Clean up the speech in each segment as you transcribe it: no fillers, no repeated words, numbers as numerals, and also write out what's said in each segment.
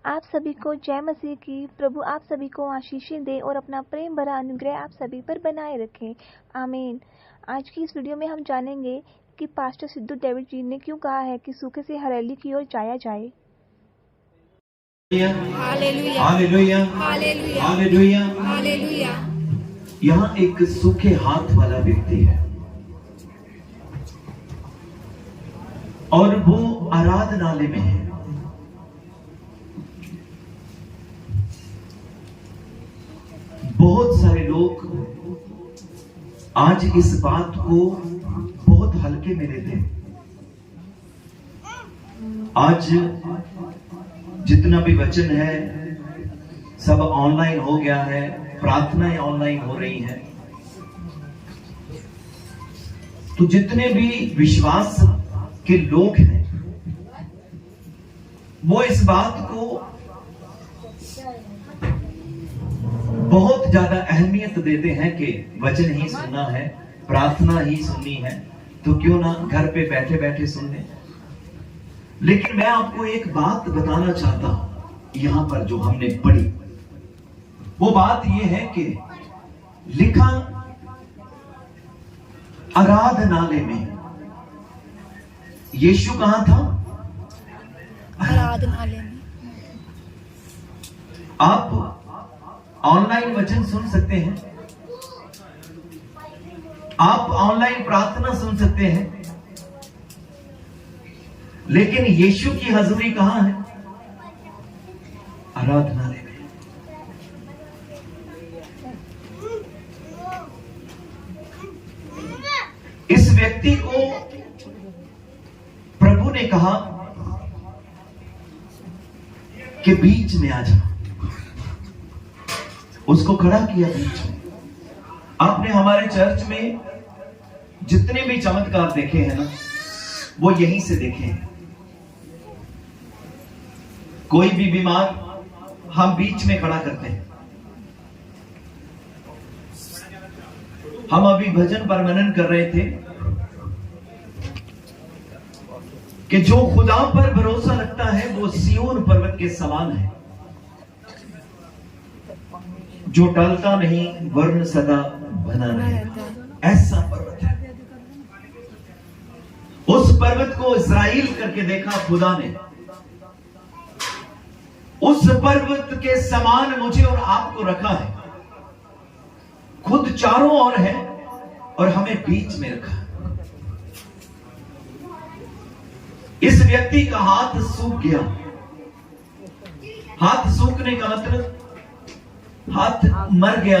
आप सभी को जय मसीह की। प्रभु आप सभी को आशीषें दे और अपना प्रेम भरा अनुग्रह आप सभी पर बनाए रखें। आमीन। आज की इस वीडियो में हम जानेंगे कि पास्टर सिद्धू डेविड जी ने क्यों कहा है कि सूखे से हरियाली की ओर जाया जाए। Hallelujah, hallelujah, hallelujah, hallelujah. Hallelujah. यहाँ एक सूखे हाथ वाला व्यक्ति है और वो आराधनालय में है। बहुत सारे लोग आज इस बात को बहुत हल्के में लेते हैं। आज जितना भी वचन है सब ऑनलाइन हो गया है, प्रार्थनाएं ऑनलाइन हो रही हैं। तो जितने भी विश्वास के लोग हैं वो इस बात को बहुत ज्यादा अहमियत देते हैं कि वचन ही सुनना है, प्रार्थना ही सुननी है, तो क्यों ना घर पे बैठे बैठे सुन लें। लेकिन मैं आपको एक बात बताना चाहता हूं, यहां पर जो हमने पढ़ी वो बात यह है कि लिखा आराधनालय में। यीशु कहां था? आराधनालय में। आप ऑनलाइन वचन सुन सकते हैं, आप ऑनलाइन प्रार्थना सुन सकते हैं, लेकिन यीशु की हजूरी कहां है? आराधनालय में। इस व्यक्ति को प्रभु ने कहा कि बीच में आ जा। उसको खड़ा किया बीच में। आपने हमारे चर्च में जितने भी चमत्कार देखे हैं ना, वो यहीं से देखे हैं। कोई भी बीमार हम बीच में खड़ा करते हैं। हम अभी भजन पर मनन कर रहे थे कि जो खुदा पर भरोसा रखता है वो सिय्योन पर्वत के समान है, जो टलता नहीं वर्ण सदा बना रहेगा। ऐसा पर्वत है। उस पर्वत को इस्राएल करके देखा खुदा ने। उस पर्वत के समान मुझे और आपको रखा है। खुद चारों ओर है और हमें बीच में रखा। इस व्यक्ति का हाथ सूख गया। हाथ सूखने का मतलब हाथ मर गया।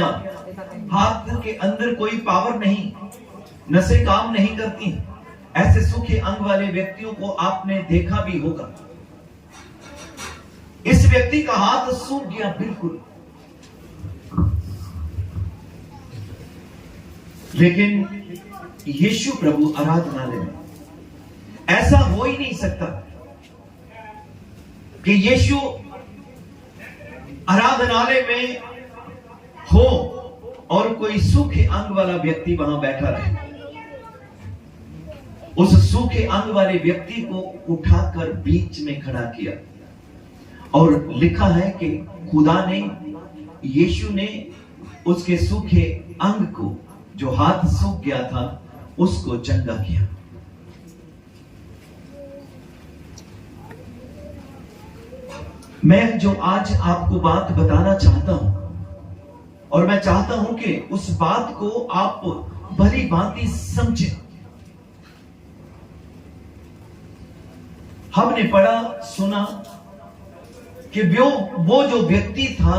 हाथ के अंदर कोई पावर नहीं, नसें काम नहीं करती। ऐसे सूखे अंग वाले व्यक्तियों को आपने देखा भी होगा। इस व्यक्ति का हाथ सूख गया बिल्कुल। लेकिन यीशु प्रभु आराधनालय में। ऐसा हो ही नहीं सकता कि यीशु आराधनालय में हो और कोई सूखे अंग वाला व्यक्ति वहां बैठा रहे। उस सूखे अंग वाले व्यक्ति को उठाकर बीच में खड़ा किया और लिखा है कि खुदा ने, यीशु ने उसके सूखे अंग को, जो हाथ सूख गया था, उसको चंगा किया। मैं जो आज आपको बात बताना चाहता हूं और मैं चाहता हूं कि उस बात को आप भली भांति समझें। हमने पढ़ा सुना कि वो जो व्यक्ति था,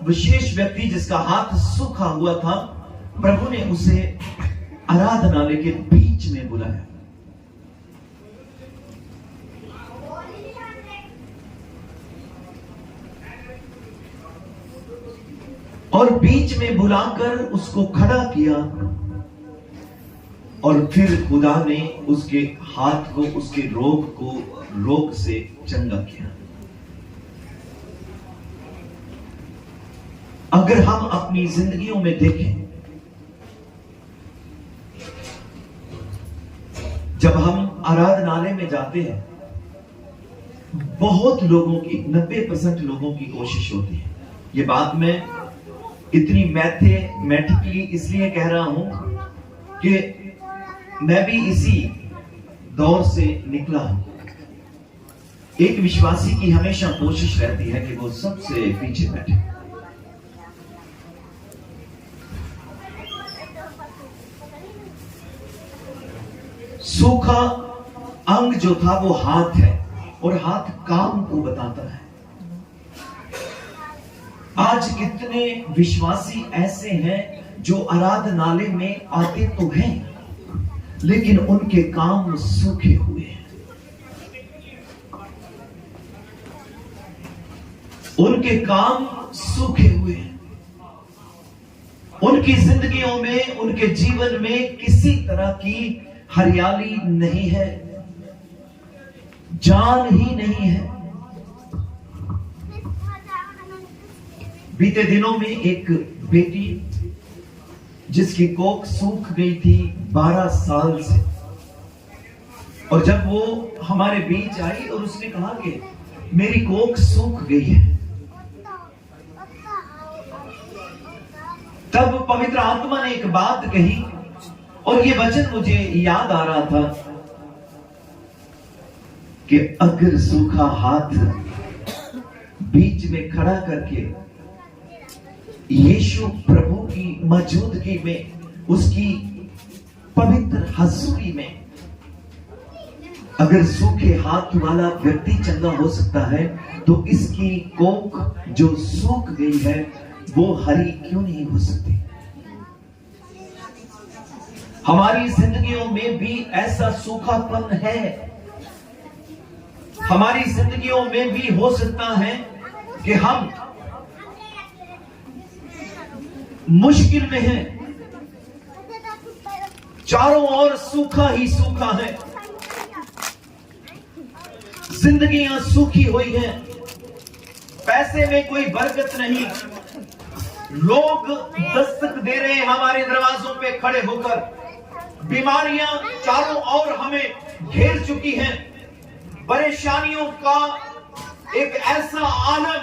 विशेष व्यक्ति जिसका हाथ सूखा हुआ था, प्रभु ने उसे आराधनालय के बीच में बुलाया। और बीच में बुलाकर उसको खड़ा किया और फिर खुदा ने उसके हाथ को, उसके रोग से चंगा किया। अगर हम अपनी जिंदगियों में देखें, जब हम आराधनालय में जाते हैं बहुत लोगों की 90% लोगों की कोशिश होती है। ये बात मैं इतनी मैथमेटिकली इसलिए कह रहा हूं कि मैं भी इसी दौर से निकला हूं। एक विश्वासी की हमेशा कोशिश रहती है कि वो सबसे पीछे बैठे। सूखा अंग जो था वो हाथ है, और हाथ काम को बताता है। आज कितने विश्वासी ऐसे हैं जो आराधनालय में आते तो हैं, लेकिन उनके काम सूखे हुए हैं। उनके काम सूखे हुए हैं। उनकी जिंदगियों में, उनके जीवन में किसी तरह की हरियाली नहीं है, जान ही नहीं है। बीते दिनों में एक बेटी जिसकी कोख सूख गई थी 12 साल से, और जब वो हमारे बीच आई और उसने कहा कि मेरी कोख सूख गई है, तब पवित्र आत्मा ने एक बात कही, और ये वचन मुझे याद आ रहा था कि अगर सूखा हाथ बीच में खड़ा करके यीशु प्रभु की मौजूदगी में, उसकी पवित्र हजूरी में, अगर सूखे हाथ वाला व्यक्ति चंगा हो सकता है, तो इसकी कोख जो सूख गई है वो हरी क्यों नहीं हो सकती? हमारी जिंदगियों में भी ऐसा सूखापन है। हमारी जिंदगियों में भी हो सकता है कि हम मुश्किल में हैं, चारों ओर सूखा ही सूखा है, जिंदगियां सूखी हुई हैं, पैसे में कोई बरकत नहीं, लोग दस्तक दे रहे हैं हमारे दरवाजों पे खड़े होकर, बीमारियां चारों ओर हमें घेर चुकी हैं, परेशानियों का एक ऐसा आलम,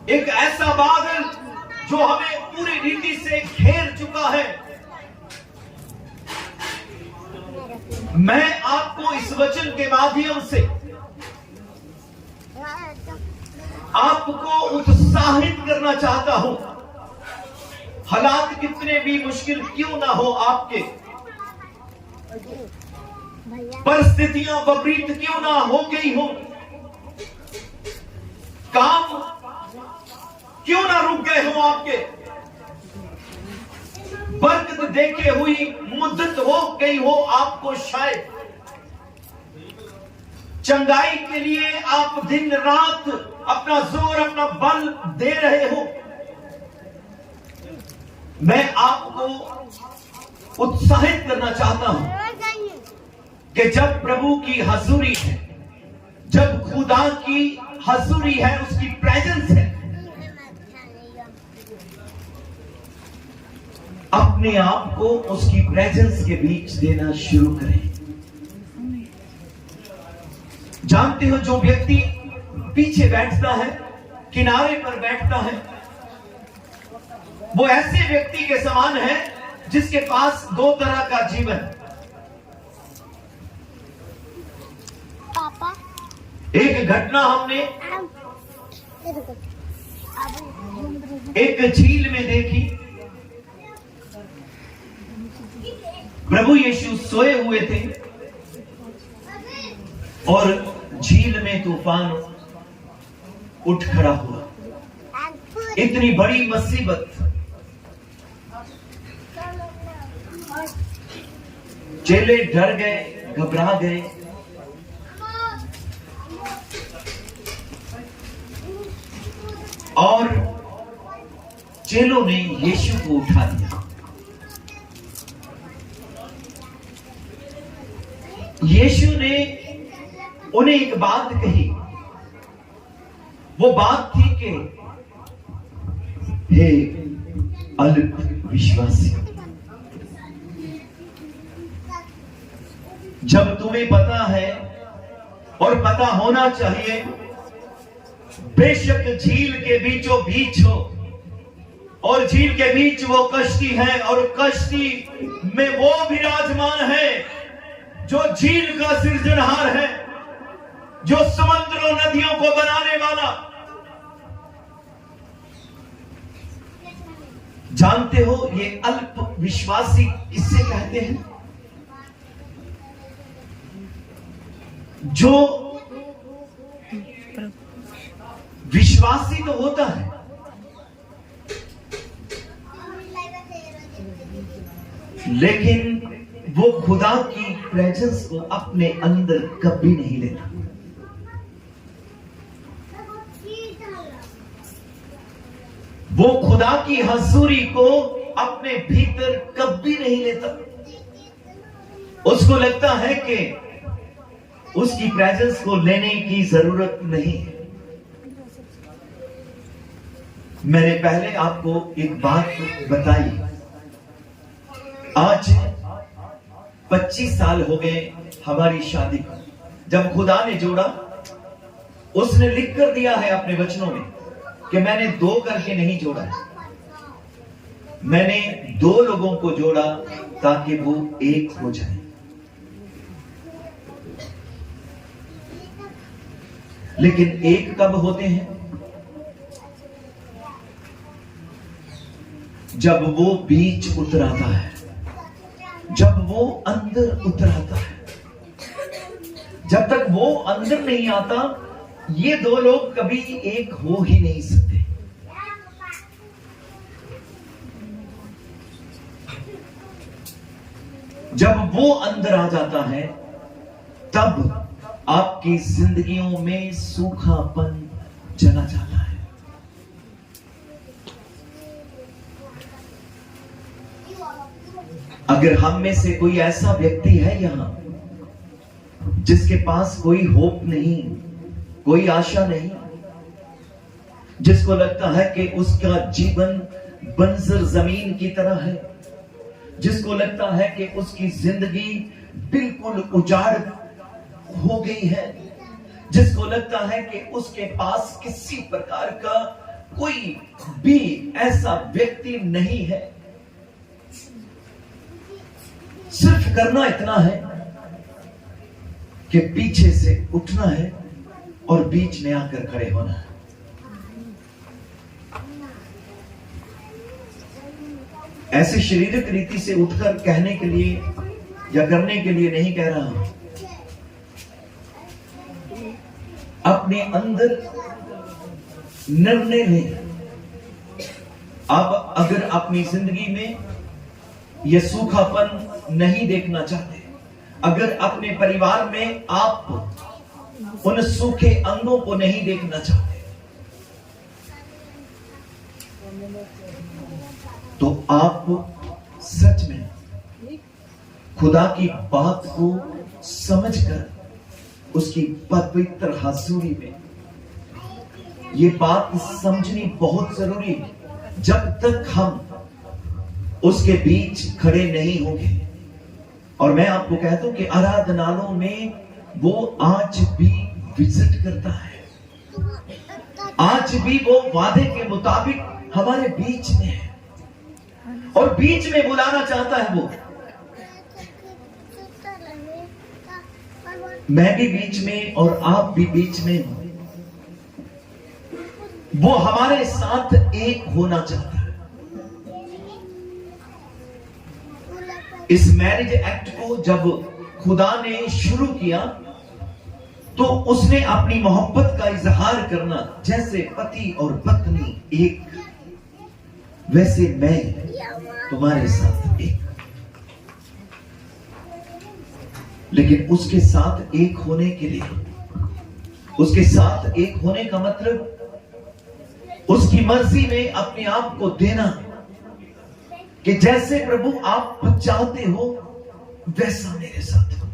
एक ऐसा बादल जो हमें पूरी रीति से घेर चुका है। मैं आपको इस वचन के माध्यम से आपको उत्साहित करना चाहता हूं। हालात कितने भी मुश्किल क्यों ना हो आपके, परिस्थितियां विपरीत क्यों ना हो गई हो, काम क्यों ना रुक गए हो आपके, बरकत देखे हुई मुद्दत हो गई हो आपको, शायद चंगाई के लिए आप दिन रात अपना जोर, अपना बल दे रहे हो। मैं आपको उत्साहित करना चाहता हूं कि जब प्रभु की हजूरी है, जब खुदा की हजूरी है, उसकी प्रेजेंस है, अपने आप को उसकी प्रेजेंस के बीच देना शुरू करें। जानते हो, जो व्यक्ति पीछे बैठता है, किनारे पर बैठता है, वो ऐसे व्यक्ति के समान है जिसके पास दो तरह का जीवन। पापा, एक घटना हमने एक झील में देखी। प्रभु यीशु सोए हुए थे और झील में तूफान उठ खड़ा हुआ। इतनी बड़ी मुसीबत, चेले डर गए, घबरा गए। और चेलों ने यीशु को उठा लिया। यीशु ने उन्हें एक बात कही। वो बात थी कि हे अल्प विश्वासी, जब तुम्हें पता है और पता होना चाहिए, बेशक झील के बीचों बीच हो और झील के बीच वो कश्ती है और कश्ती में वो विराजमान है जो झील का सृजनहार है, जो समुद्रों नदियों को बनाने वाला। जानते हो ये अल्प विश्वासी किससे कहते हैं? जो विश्वासी तो होता है, लेकिन वो खुदा की प्रेजेंस को अपने अंदर कभी नहीं लेता। वो खुदा की हजूरी को अपने भीतर कभी नहीं लेता। उसको लगता है कि उसकी प्रेजेंस को लेने की जरूरत नहीं है। मैंने पहले आपको एक बात बताई, आज 25 साल हो गए हमारी शादी को। जब खुदा ने जोड़ा, उसने लिख कर दिया है अपने वचनों में कि मैंने दो करके नहीं जोड़ा है, मैंने दो लोगों को जोड़ा ताकि वो एक हो जाए। लेकिन एक कब होते हैं? जब वो बीच उतर आता है, जब वो अंदर उतर आता है। जब तक वो अंदर नहीं आता, ये दो लोग कभी एक हो ही नहीं सकते। जब वो अंदर आ जाता है, तब आपकी जिंदगियों में सूखापन चला जाता है। अगर हम में से कोई ऐसा व्यक्ति है यहां जिसके पास कोई होप नहीं, कोई आशा नहीं, जिसको लगता है कि उसका जीवन बंजर जमीन की तरह है, जिसको लगता है कि उसकी जिंदगी बिल्कुल उजाड़ हो गई है, जिसको लगता है कि उसके पास किसी प्रकार का कोई भी ऐसा व्यक्ति नहीं है, सिर्फ करना इतना है कि पीछे से उठना है और बीच में आकर खड़े होना है। ऐसे शारीरिक रीति से उठकर कहने के लिए या करने के लिए नहीं कह रहा हूं, अपने अंदर निर्णय लें। अब अगर अपनी जिंदगी में यह सूखापन नहीं देखना चाहते, अगर अपने परिवार में आप उन सूखे अंगों को नहीं देखना चाहते, तो आप सच में खुदा की बात को समझकर उसकी पवित्र हजूरी में ये बात समझनी बहुत जरूरी है। जब तक हम उसके बीच खड़े नहीं होंगे, और मैं आपको कहता हूं कि आराधनालयों में वो आज भी विजिट करता है, आज भी वो वादे के मुताबिक हमारे बीच में है और बीच में बुलाना चाहता है। वो मैं भी बीच में और आप भी बीच में हो, वो हमारे साथ एक होना चाहता है। इस मैरिज एक्ट को जब खुदा ने शुरू किया, तो उसने अपनी मोहब्बत का इजहार करना, जैसे पति और पत्नी एक, वैसे मैं तुम्हारे साथ एक। लेकिन उसके साथ एक होने के लिए, उसके साथ एक होने का मतलब उसकी मर्जी में अपने आप को देना, कि जैसे प्रभु आप चाहते हो वैसा मेरे साथ हो।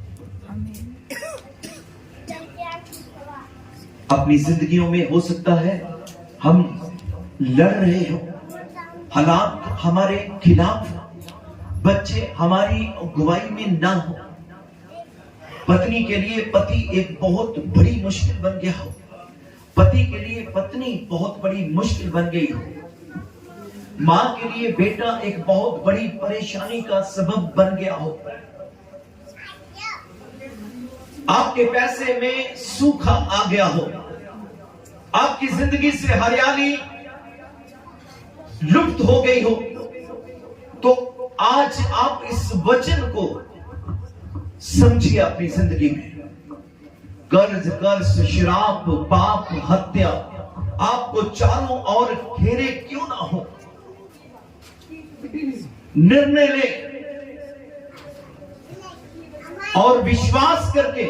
अपनी जिंदगियों में हो सकता है हम लड़ रहे हो, हालात हमारे खिलाफ, बच्चे हमारी अगुवाई में ना हो, पत्नी के लिए पति एक बहुत बड़ी मुश्किल बन गया हो, पति के लिए पत्नी बहुत बड़ी मुश्किल बन गई हो, मां के लिए बेटा एक बहुत बड़ी परेशानी का सबब बन गया हो, आपके पैसे में सूखा आ गया हो, आपकी जिंदगी से हरियाली लुप्त हो गई हो, तो आज आप इस वचन को समझिए अपनी जिंदगी में। कर्ज, शराब, पाप, हत्या आपको चारों ओर घेरे क्यों ना हो, निर्णय ले और विश्वास करके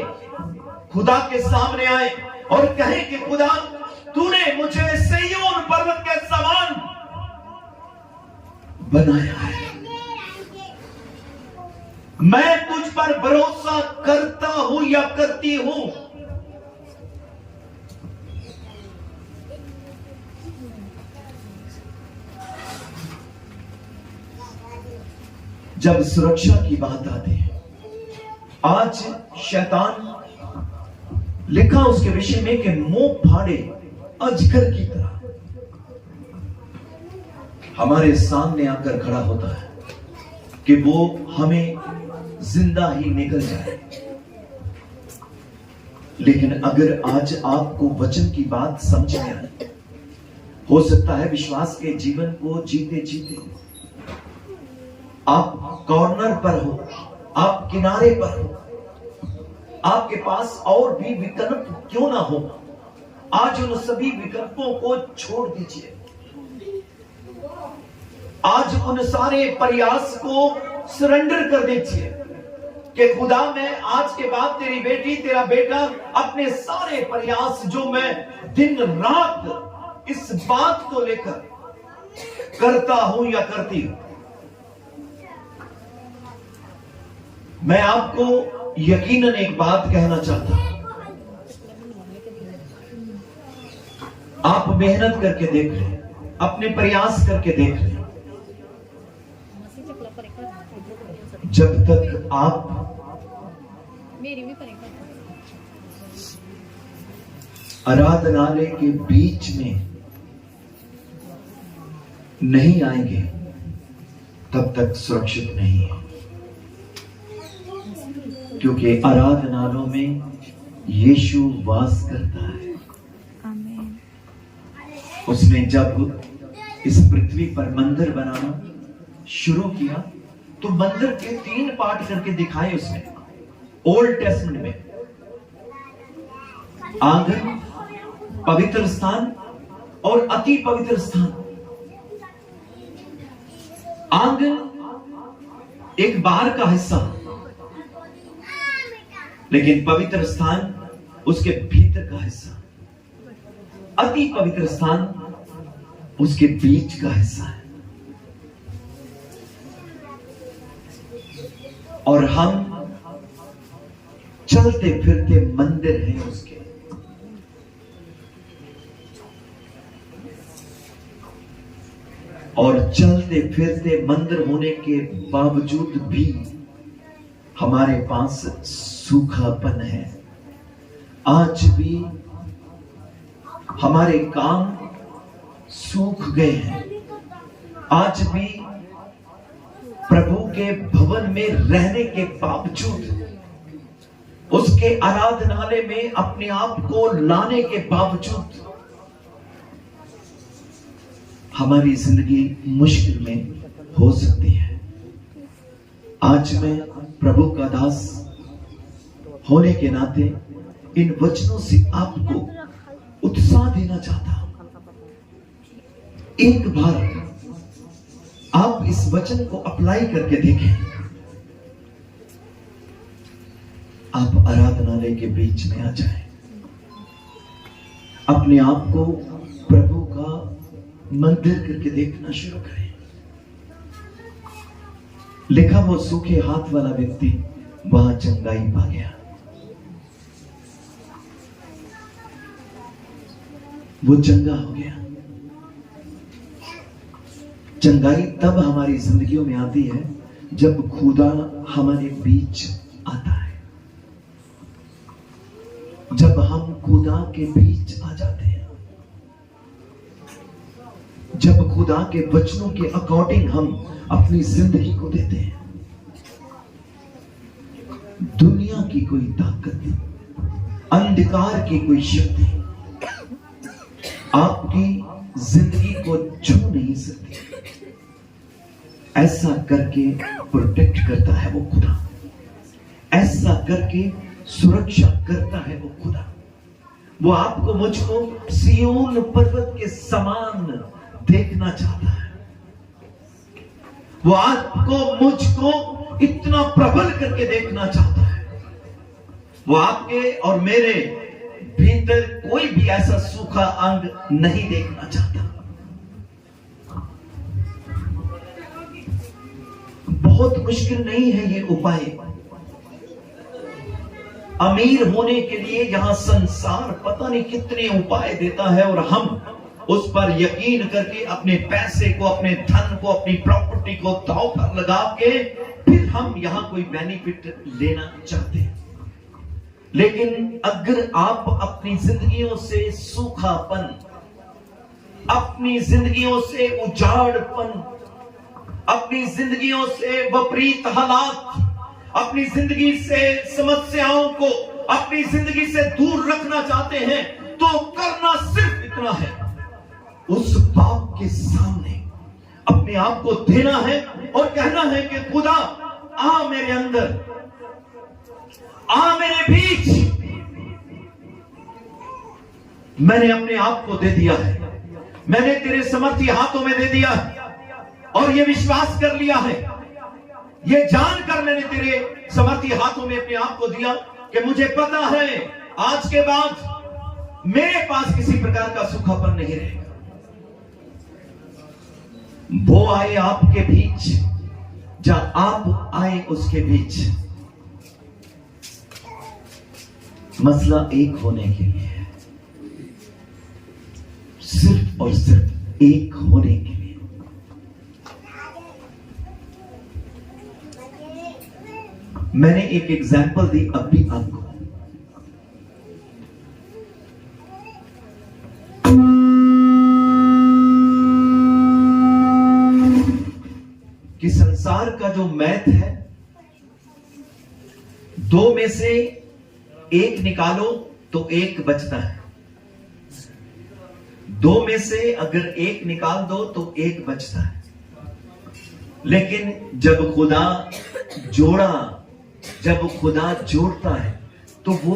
खुदा के सामने आए और कहे कि खुदा, तूने मुझे सिय्योन पर्वत के समान बनाया है, मैं तुझ पर भरोसा करता हूं या करती हूं। जब सुरक्षा की बात आती है, आज शैतान लिखा उसके विषय में कि मुंह फाड़े अजगर की तरह हमारे सामने आकर खड़ा होता है कि वो हमें जिंदा ही निकल जाए। लेकिन अगर आज आपको वचन की बात समझ में आए, हो सकता है विश्वास के जीवन को जीते जीते आप कॉर्नर पर हो, आप किनारे पर हो, आपके पास और भी विकल्प क्यों ना हो, आज उन सभी विकल्पों को छोड़ दीजिए। आज उन सारे प्रयास को सरेंडर कर दीजिए कि खुदा, मैं आज के बाद तेरी बेटी, तेरा बेटा अपने सारे प्रयास जो मैं दिन रात इस बात को लेकर करता हूं या करती हूं, मैं आपको यकीनन एक बात कहना चाहता हूं। आप मेहनत करके देख लें, अपने प्रयास करके देख लें, जब तक आप आराधनालय के बीच में नहीं आएंगे, तब तक सुरक्षित नहीं है। क्योंकि आराधनालयों में यीशु वास करता है। आमीन। उसने जब इस पृथ्वी पर मंदिर बनाना शुरू किया तो मंदिर के 3 पार्ट करके दिखाए उसने ओल्ड टेस्टमेंट में। आंगन, पवित्र स्थान और अति पवित्र स्थान। आंगन एक बाहर का हिस्सा, लेकिन पवित्र स्थान उसके भीतर का हिस्सा। अति पवित्र स्थान उसके बीच का हिस्सा है। और हम चलते फिरते मंदिर हैं उसके। और चलते फिरते मंदिर होने के बावजूद भी हमारे पास सूखापन है। आज भी हमारे काम सूख गए हैं। आज भी प्रभु के भवन में रहने के बावजूद, उसके आराधनालय में अपने आप को लाने के बावजूद हमारी जिंदगी मुश्किल में हो सकती है। आज मैं प्रभु का दास होने के नाते इन वचनों से आपको उत्साह देना चाहता हूं। एक बार आप इस वचन को अप्लाई करके देखें। आप आराधनालय के बीच में आ जाएं, अपने आप को प्रभु का मंदिर करके देखना शुरू करें। लिखा वो सूखे हाथ वाला व्यक्ति वहां चंगाई पा गया। वो चंगा हो गया। चंगाई तब हमारी जिंदगियों में आती है जब खुदा हमारे बीच आता है। खुदा के बीच आ जाते हैं, जब खुदा के वचनों के अकॉर्डिंग हम अपनी जिंदगी को देते हैं, दुनिया की कोई ताकत, अंधकार की कोई शक्ति आपकी जिंदगी को छू नहीं सकती। ऐसा करके प्रोटेक्ट करता है वो खुदा, ऐसा करके सुरक्षा करता है वो खुदा। वो आपको मुझको सिय्योन पर्वत के समान देखना चाहता है। वो आपको मुझको इतना प्रबल करके देखना चाहता है। वो आपके और मेरे भीतर कोई भी ऐसा सूखा अंग नहीं देखना चाहता। बहुत मुश्किल नहीं है ये उपाय। अमीर होने के लिए यहां संसार पता नहीं कितने उपाय देता है, और हम उस पर यकीन करके अपने पैसे को, अपने धन को, अपनी प्रॉपर्टी को दांव पर लगा के फिर हम यहां कोई बेनिफिट लेना चाहते हैं। लेकिन अगर आप अपनी जिंदगियों से सूखापन, अपनी जिंदगियों से उजाड़पन, अपनी जिंदगियों से विपरीत हालात, अपनी जिंदगी से समस्याओं को अपनी जिंदगी से दूर रखना चाहते हैं, तो करना सिर्फ इतना है, उस बाप के सामने अपने आप को देना है और कहना है कि खुदा आ मेरे अंदर, आ मेरे बीच। मैंने अपने आप को दे दिया है, मैंने तेरे समर्थी हाथों में दे दिया है, और ये विश्वास कर लिया है, ये जानकर मैंने तेरे समर्थी हाथों में अपने आप को दिया कि मुझे पता है आज के बाद मेरे पास किसी प्रकार का सूखापन नहीं रहेगा। वो आए आपके बीच, जहां आप आए उसके बीच। मसला एक होने के लिए है, सिर्फ और सिर्फ एक होने के लिए। मैंने एक एग्जाम्पल दी अभी आपको, कि संसार का जो मैथ है, दो में से एक निकालो तो एक बचता है, दो में से अगर एक निकाल दो तो एक बचता है। लेकिन जब खुदा जोड़ता है तो वो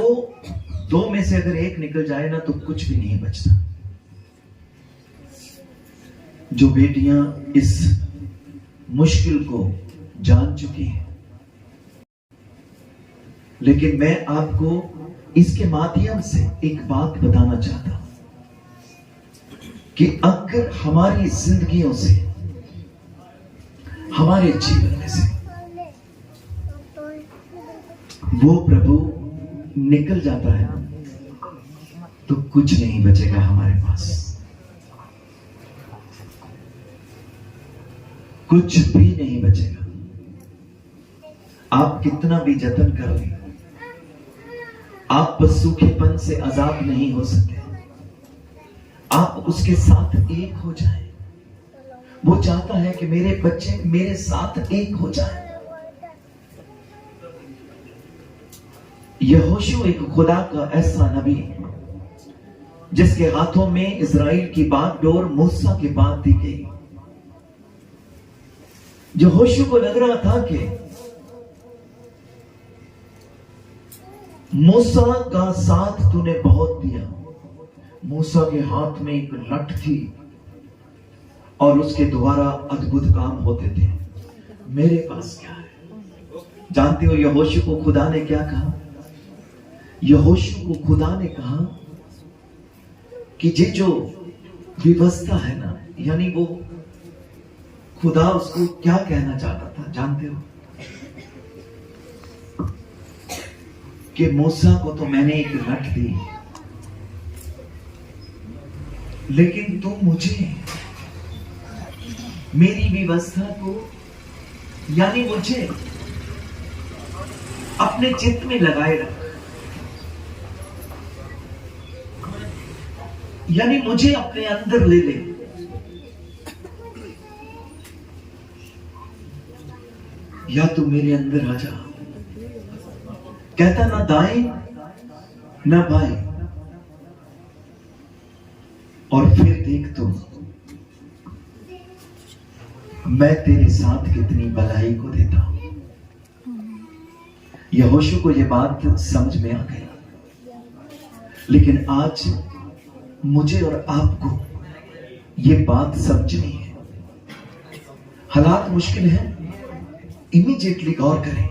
दो में से अगर एक निकल जाए ना तो कुछ भी नहीं बचता। जो बेटियां इस मुश्किल को जान चुकी हैं, लेकिन मैं आपको इसके माध्यम से एक बात बताना चाहता हूं कि अगर हमारी जिंदगियों से, हमारे जीवन में से वो प्रभु निकल जाता है तो कुछ नहीं बचेगा हमारे पास, कुछ भी नहीं बचेगा। आप कितना भी जतन कर लें, आप सूखेपन से आजाद नहीं हो सकते। आप उसके साथ एक हो जाएं। वो चाहता है कि मेरे बच्चे मेरे साथ एक हो जाएं। यहोशू एक खुदा का ऐसा नबी जिसके हाथों में इज़राइल की बागडोर मूसा के बाद दी गई। यहोशू को लग रहा था कि मूसा का साथ तूने बहुत दिया, मूसा के हाथ में एक लठ थी और उसके द्वारा अद्भुत काम होते थे, मेरे पास क्या है? जानते हो यहोशू को खुदा ने क्या कहा? यहोशू को खुदा ने कहा कि ये जो व्यवस्था है ना, यानी वो खुदा उसको क्या कहना चाहता था जानते हो? कि मूसा को तो मैंने एक लठ दी, लेकिन तू मुझे मेरी व्यवस्था को, यानी मुझे अपने चित्त में लगाए रख। यानी मुझे अपने अंदर ले ले। या तू मेरे अंदर आ जा। कहता ना दाएं ना बाएं, और फिर देख तू मैं तेरे साथ कितनी भलाई को देता हूं। यहोशू को यह बात समझ में आ गई, लेकिन आज मुझे और आपको यह बात समझनी है। हालात मुश्किल है, इमीडिएटली गौर करें।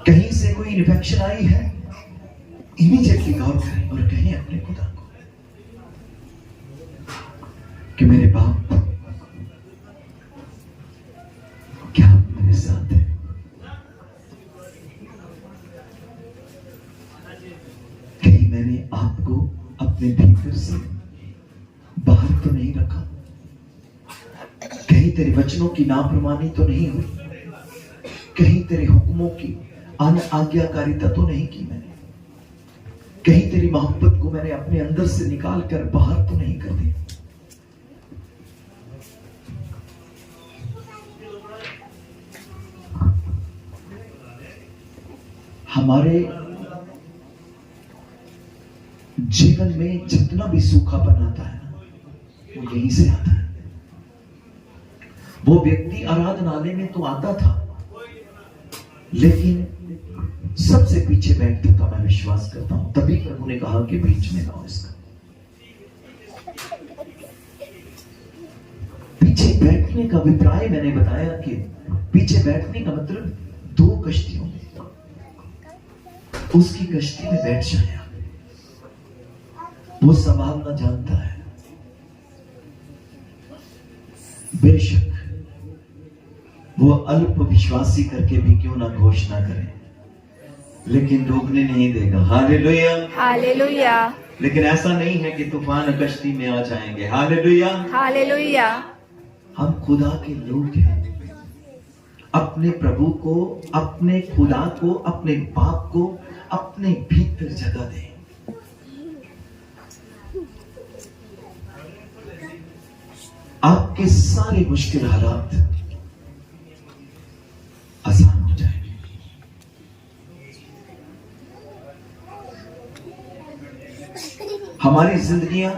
कहीं से कोई इन्फेक्शन आई है, इमीडिएटली गौर करें और कहें अपने खुदा को कि मेरे बाप, क्या आप मेरे साथ हैं? कहीं मैंने आपको अपने भीतर से बाहर तो नहीं रखा? कहीं तेरे वचनों की नाफरमानी तो नहीं हुई? कहीं तेरे हुक्मों की अनाज्ञाकारिता तो नहीं की मैंने? कहीं तेरी मोहब्बत को मैंने अपने अंदर से निकाल कर बाहर तो नहीं कर दिया? हमारे जीवन में जितना भी सूखापन आता है ना, वो यहीं से आता है। वो व्यक्ति आराधनालय में तो आता था, लेकिन सबसे पीछे बैठता था। मैं विश्वास करता हूं तभी प्रभु ने कहा कि बीच में लाओ इसका। पीछे बैठने का अभिप्राय मैंने बताया कि पीछे बैठने का मतलब दो कश्तियों में, उसकी कश्ती में बैठ जाए। वो संभालना जानता है। बेशक वो अल्प विश्वासी करके भी क्यों ना घोषणा करे, लेकिन रोकने नहीं देगा। हालेलुया, हालेलुया, लेकिन ऐसा नहीं है कि तूफान कश्ती में आ जाएंगे। Hallelujah, hallelujah. हम खुदा के लोग हैं। अपने प्रभु को, अपने खुदा को, अपने बाप को अपने भीतर जगह दें। आपके सारे मुश्किल हालात आसान हो जाएंगे। हमारी जिंदगियां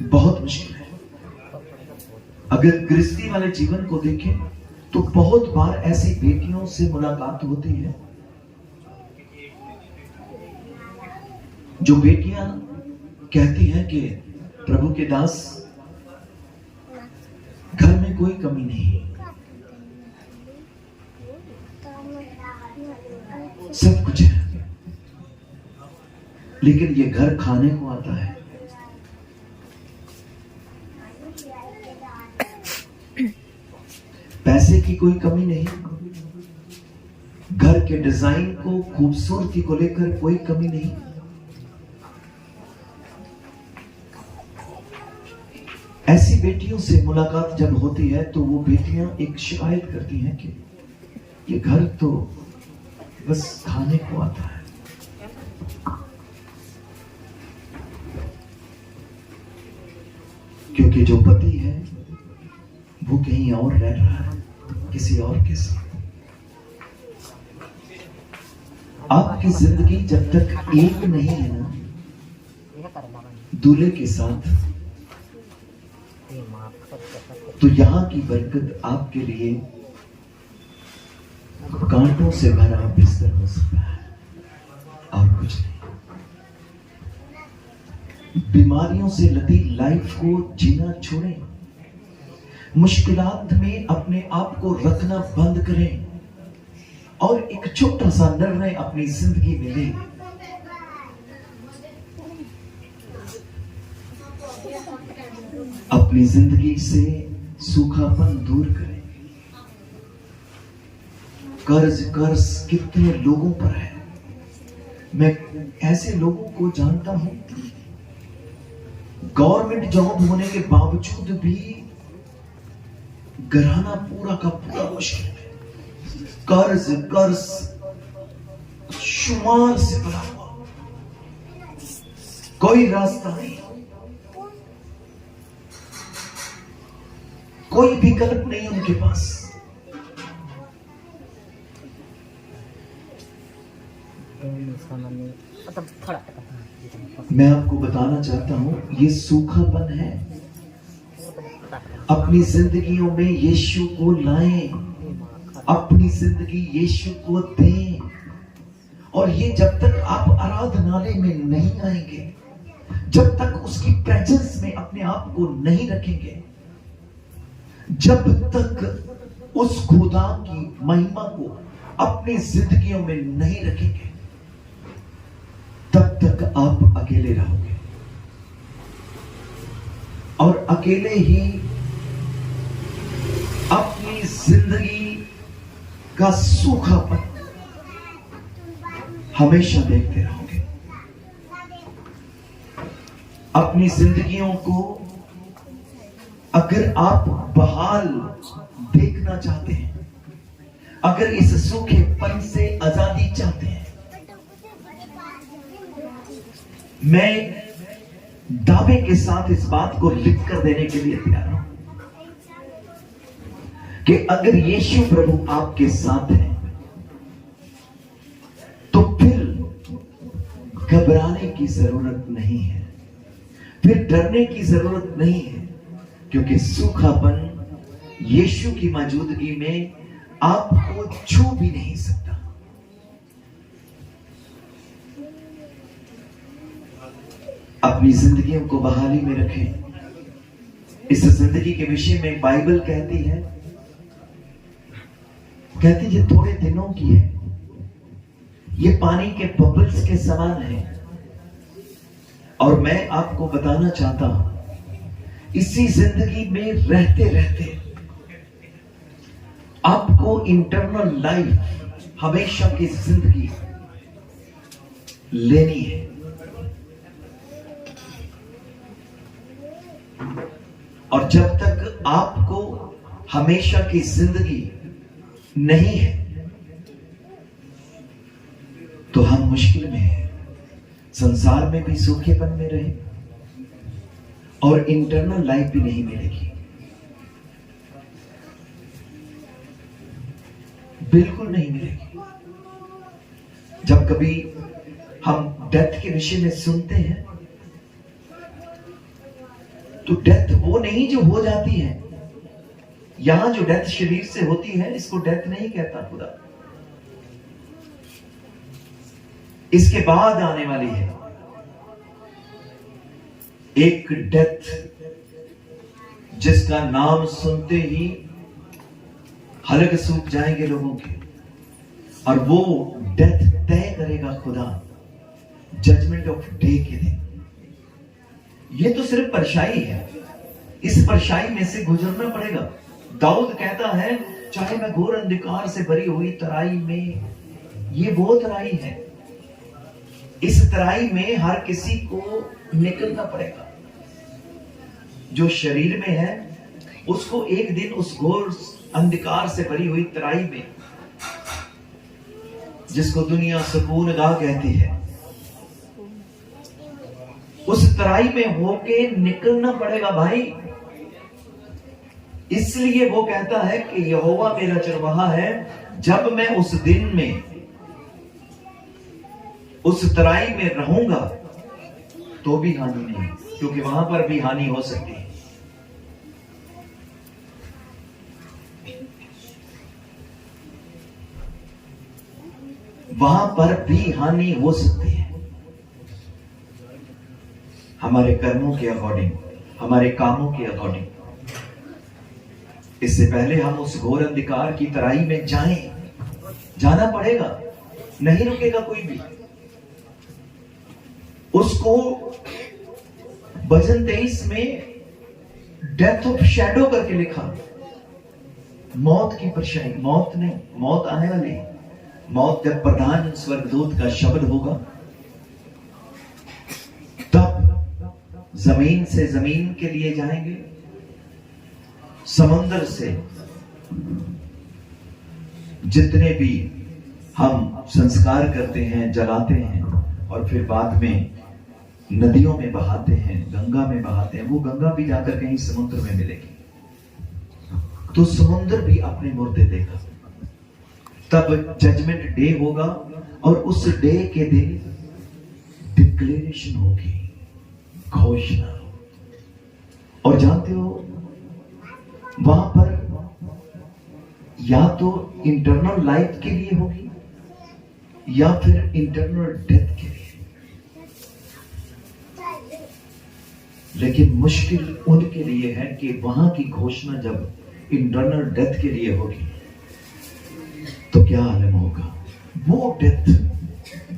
बहुत मुश्किल है। अगर गृहस्थी वाले जीवन को देखें तो बहुत बार ऐसी बेटियों से मुलाकात होती है जो बेटियां कहती हैं कि प्रभु के दास, घर में कोई कमी नहीं, सब कुछ है, लेकिन ये घर खाने को आता है। पैसे की कोई कमी नहीं, घर के डिजाइन को, खूबसूरती को लेकर कोई कमी नहीं। ऐसी बेटियों से मुलाकात जब होती है तो वो बेटियां एक शिकायत करती हैं कि ये घर तो बस खाने को आता है। क्योंकि जो पति है वो कहीं और रह रहा है, किसी और के साथ। आपकी जिंदगी जब तक एक नहीं है ना दूल्हे के साथ, तो यहां की बरकत आपके लिए कांटों से भरा बिस्तर हो सकता है और कुछ नहीं। बीमारियों से लदी लाइफ को जीना छोड़ें। मुश्किलात में अपने आप को रखना बंद करें और एक छोटा सा निर्णय अपनी जिंदगी में लें। अपनी जिंदगी से सूखापन दूर करें। कर्ज कितने लोगों पर है। मैं ऐसे लोगों को जानता हूं, गवर्नमेंट जॉब होने के बावजूद भी घराना पूरा का पूरा मुश्किल है। कर्ज शुमार से भरा हुआ। कोई रास्ता नहीं, कोई विकल्प नहीं उनके पास। मैं आपको बताना चाहता हूं, ये सूखापन है। अपनी जिंदगियों में यीशु को लाएं, अपनी जिंदगी यीशु को दें। और ये जब तक आप आराधनालय में नहीं आएंगे, जब तक उसकी प्रेजेंस में अपने आप को नहीं रखेंगे, जब तक उस खुदा की महिमा को अपनी जिंदगियों में नहीं रखेंगे, तब तक आप अकेले रहोगे। और अकेले ही अपनी जिंदगी का सूखापन हमेशा देखते रहोगे। अपनी जिंदगियों को अगर आप बहाल देखना चाहते हैं, अगर इस सूखेपन से आजादी चाहते हैं, मैं दावे के साथ इस बात को लिख कर देने के लिए तैयार हूं कि अगर यीशु प्रभु आपके साथ है तो फिर घबराने की जरूरत नहीं है, फिर डरने की जरूरत नहीं है, क्योंकि सूखापन यीशु की मौजूदगी में आपको छू भी नहीं सकता। अपनी जिंदगियों को बहाली में रखें। इस जिंदगी के विषय में बाइबल कहती है ये थोड़े दिनों की है, ये पानी के बबल्स के समान है। और मैं आपको बताना चाहता हूं, इसी जिंदगी में रहते रहते आपको इंटरनल लाइफ, हमेशा की जिंदगी लेनी है। और जब तक आपको हमेशा की जिंदगी नहीं है तो हम मुश्किल में हैं। संसार में भी सूखेपन में रहे और इंटरनल लाइफ भी नहीं मिलेगी, बिल्कुल नहीं मिलेगी। जब कभी हम डेथ के विषय में सुनते हैं तो डेथ वो नहीं जो हो जाती है। यहां जो डेथ शरीर से होती है, इसको डेथ नहीं कहता खुदा। इसके बाद आने वाली है एक डेथ जिसका नाम सुनते ही हलक सूख जाएंगे लोगों के, और वो डेथ तय करेगा खुदा जजमेंट ऑफ डे के दिन। ये तो सिर्फ परछाई है, इस परछाई में से गुजरना पड़ेगा। दाऊद कहता है, चाहे मैं घोर अंधकार से भरी हुई तराई में, ये वो तराई है, इस तराई में हर किसी को निकलना पड़ेगा। जो शरीर में है उसको एक दिन उस घोर अंधकार से भरी हुई तराई में, जिसको दुनिया सुकून गाह कहती है, उस तराई में होके निकलना पड़ेगा भाई। इसलिए वो कहता है कि यहोवा मेरा चरवाहा है, जब मैं उस दिन में उस तराई में रहूंगा तो भी हानि नहीं, क्योंकि वहां पर भी हानि हो सकती है। वहां पर भी हानि हो सकती है, हमारे कर्मों के अकॉर्डिंग, हमारे कामों के अकॉर्डिंग। इससे पहले हम उस घोर अंधकार की तराई में जाना पड़ेगा, नहीं रुकेगा कोई भी। उसको भजन 23 में डेथ ऑफ शैडो करके लिखा, मौत की परछाई। मौत नहीं, मौत आने वाली। मौत जब प्रधान स्वर्गदूत का शब्द होगा तब जमीन से जमीन के लिए जाएंगे, समुद्र से जितने भी हम संस्कार करते हैं, जलाते हैं, और फिर बाद में नदियों में बहाते हैं, गंगा में बहाते हैं, वो गंगा भी जाकर कहीं समुद्र में मिलेगी, तो समुद्र भी अपने मुर्दे देगा। तब जजमेंट डे होगा और उस डे के दिन डिक्लेरेशन होगी, घोषणा। और जानते हो वहां पर या तो इंटरनल लाइफ के लिए होगी या फिर इंटरनल डेथ के लिए। लेकिन मुश्किल उनके लिए है कि वहां की घोषणा जब इंटरनल डेथ के लिए होगी तो क्या आलम होगा। वो डेथ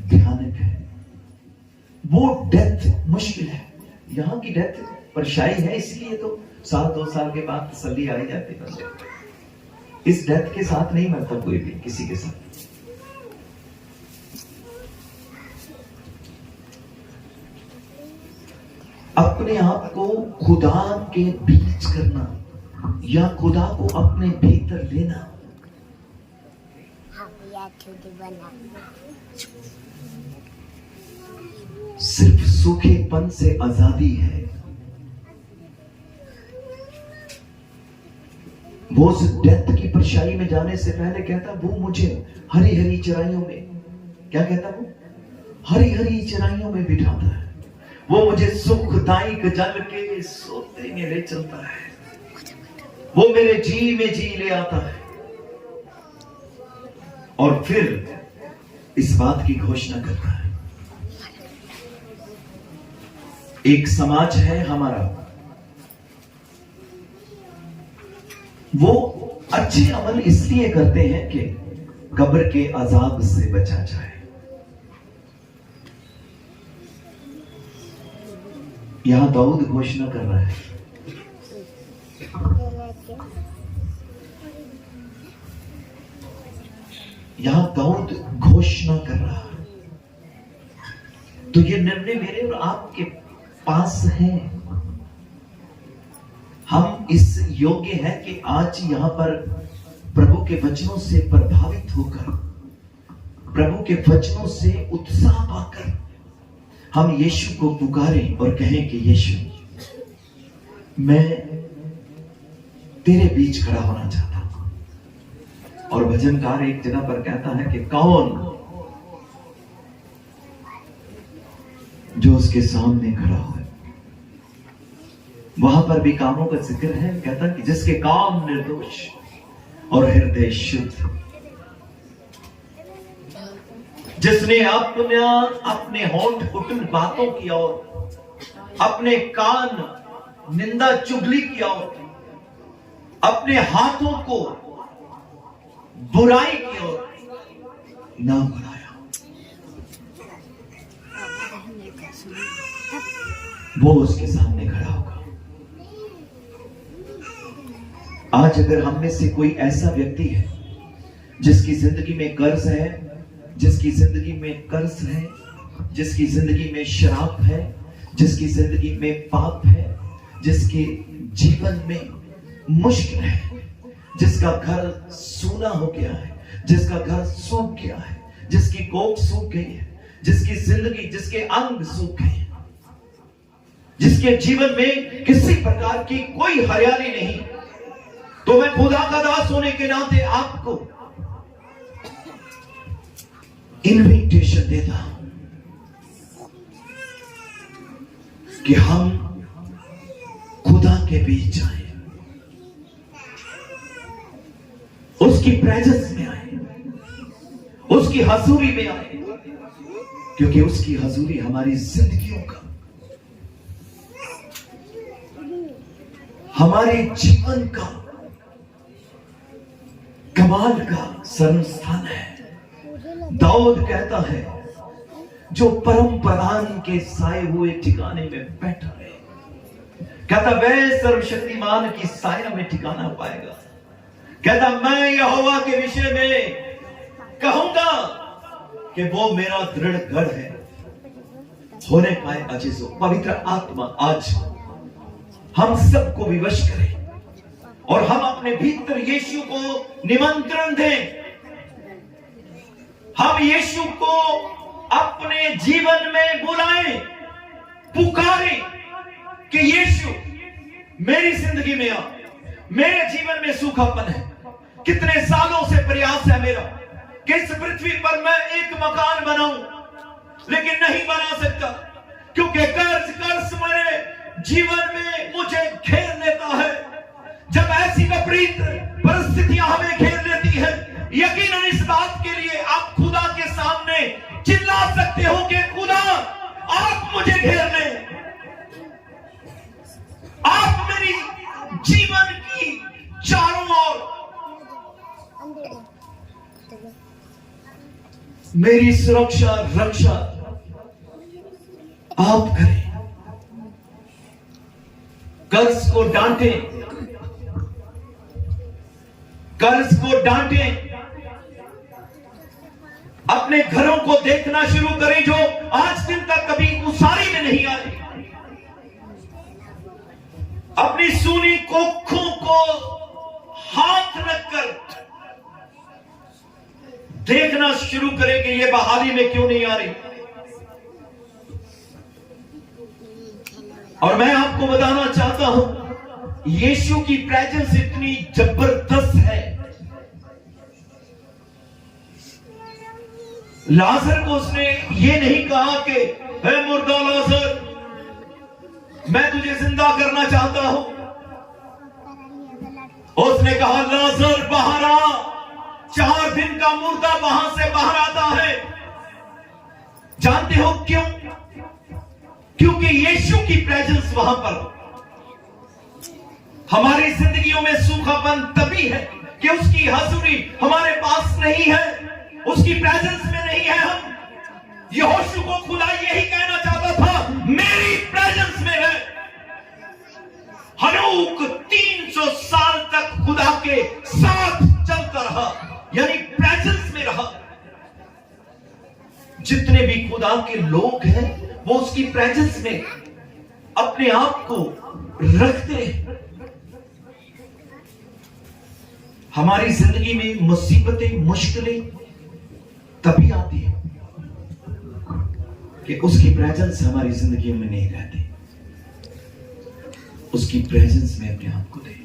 भयानक है, वो डेथ मुश्किल है। यहां की डेथ परछाई है, इसलिए तो 1-2 साल के बाद तसल्ली आई जाती है। इस डेथ के साथ नहीं मरता कोई भी किसी के साथ। अपने आप को खुदा के बीच करना या खुदा को अपने भीतर लेना सिर्फ सूखेपन से आजादी है। वो उस डेथ की परछाई में जाने से पहले कहता, वो मुझे हरी हरी चराइयों में, क्या कहता वो, हरी हरी चराइयों में बिठाता है। वो मुझे सुखदायक जल के सोते में ले चलता है। वो मेरे जी में जी ले आता है। और फिर इस बात की घोषणा करता है, एक समाज है हमारा, वो अच्छे अमल इसलिए करते हैं कि कब्र के अजाब से बचा जाए। यहां दाऊद घोषणा कर रहा है, यहां दाऊद घोषणा कर रहा है। तो ये निर्णय मेरे और आपके पास है। हम इस योग्य हैं कि आज यहां पर प्रभु के वचनों से प्रभावित होकर, प्रभु के वचनों से उत्साह पाकर हम यीशु को पुकारें और कहें कि यीशु, मैं तेरे बीच खड़ा होना चाहता हूं। और भजनकार एक जगह पर कहता है कि कौन जो उसके सामने खड़ा हो। वहां पर भी कामों का जिक्र है, कहता कि जिसके काम निर्दोष और हृदय शुद्ध, जिसने अपने होंठ कुटिल बातों की ओर, अपने कान निंदा चुगली की ओर, अपने हाथों को बुराई की ओर ना बढ़ाया, वो उसके सामने खड़ा होगा। आज अगर हम में से कोई ऐसा व्यक्ति है जिसकी जिंदगी में कर्ज है, जिसकी जिंदगी में कर्ज है, जिसकी जिंदगी में शराब है, जिसकी जिंदगी में पाप है, जिसके जीवन में मुश्किल है, जिसका घर सूना हो गया है, जिसका घर सूख गया है, जिसकी कोख सूख गई है, जिसकी जिंदगी, जिसके अंग सूख गए, जिसके जीवन में किसी प्रकार की कोई हरियाली नहीं, तो मैं खुदा का दास होने के नाते आपको इनविटेशन देता हूं कि हम खुदा के बीच जाएं, उसकी प्रेजेंस में आए, उसकी हजूरी में आए, क्योंकि उसकी हजूरी हमारी जिंदगियों का, हमारे जीवन का कमाल का संस्थान है। दाऊद कहता है, जो परम प्रधान के साए हुए ठिकाने में बैठा है, कहता वह सर्वशक्तिमान की साया में ठिकाना पाएगा। कहता मैं यहोवा के विषय में कहूंगा कि वो मेरा दृढ़ गढ़ है, होने पाए अजीजों। पवित्र आत्मा आज हम सबको विवश करे और हम अपने भीतर यीशु को निमंत्रण दें। हम यीशु को अपने जीवन में बुलाएं। कि यीशु मेरी जिंदगी में आ, मेरे जीवन में सूखापन है। कितने सालों से प्रयास है मेरा कि इस पृथ्वी पर मैं एक मकान बनाऊं, लेकिन नहीं बना सकता, क्योंकि कर्ज मेरे जीवन में मुझे घेर लेता है। जब ऐसी विपरीत परिस्थितियां हमें घेर लेती है, यकीनन इस बात के लिए आप खुदा के सामने चिल्ला सकते हो कि खुदा आप मुझे घेर लें, आप मेरी जीवन की चारों ओर मेरी सुरक्षा रक्षा आप करें। कर्ज को डांटें, कर्ज को डांटें, अपने घरों को देखना शुरू करें जो आज दिन तक कभी उसारी में नहीं आए। अपनी सूनी कोखों को हाथ रखकर देखना शुरू करें कि ये बहाली में क्यों नहीं आ रही। और मैं आपको बताना चाहता हूं, यीशु की प्रेजेंस इतनी जबरदस्त है। लाजर को उसने ये नहीं कहा कि हे मुर्दा लाजर, मैं तुझे जिंदा करना चाहता हूं। उसने कहा लाजर बाहर आ। 4 दिन का मुर्दा वहां से बाहर आता है। जानते हो क्यों? क्योंकि यीशु की प्रेजेंस वहां पर। हमारी जिंदगियों में सूखापन तभी है कि उसकी हजूरी हमारे पास नहीं है, उसकी प्रेजेंस में नहीं है। हम यहोशू को खुदा यही कहना चाहता था, मेरी प्रेजेंस में है। हनोक 300 साल तक खुदा के साथ चलता रहा, यानी प्रेजेंस में रहा। जितने भी खुदा के लोग हैं वो उसकी प्रेजेंस में अपने आप को रखते हैं। हमारी जिंदगी में मुसीबतें मुश्किलें तभी आती है कि उसकी प्रेजेंस हमारी जिंदगी में नहीं रहती। उसकी प्रेजेंस में अपने आप को दे।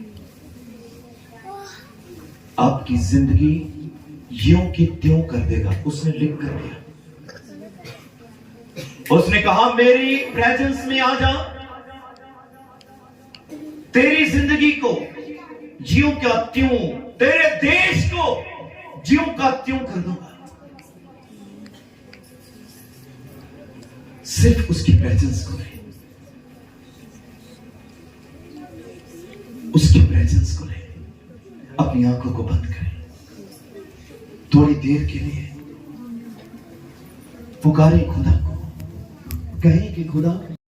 आपकी जिंदगी यूं की त्यों कर देगा। उसने लिख कर दिया, उसने कहा मेरी प्रेजेंस में आ जा, तेरी जिंदगी को ज्यों का त्यों, तेरे देश को ज्यों का त्यों कर दूंगा। सिर्फ उसकी प्रेजेंस को ले, उसकी प्रेजेंस को ले। अपनी आंखों को बंद करें, थोड़ी देर के लिए पुकारें खुदा को, कहें कि खुदा